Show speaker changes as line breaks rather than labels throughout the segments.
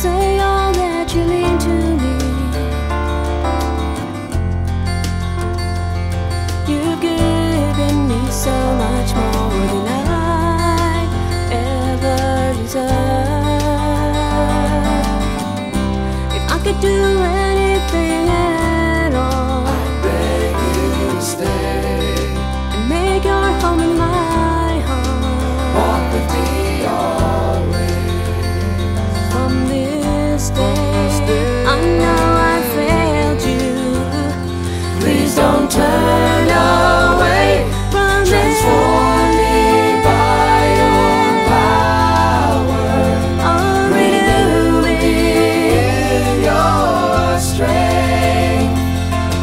say all that you mean to me. You've given me so much more than I ever deserved. If I could do anything at all,
I'd beg you to stay
and make your home in my heart.
Walk with me always.
From this day, I know I failed you. Please don't turn away from this.
Transform me by your power.
Oh, renew me
in your strength.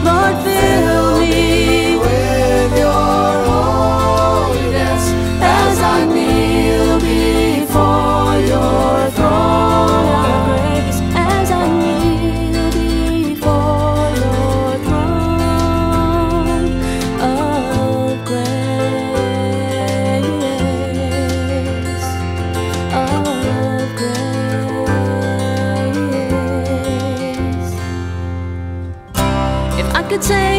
Lord, fill me
With your holiness as I kneel before your throne
of grace as I kneel before your throne of grace, of grace. If I could say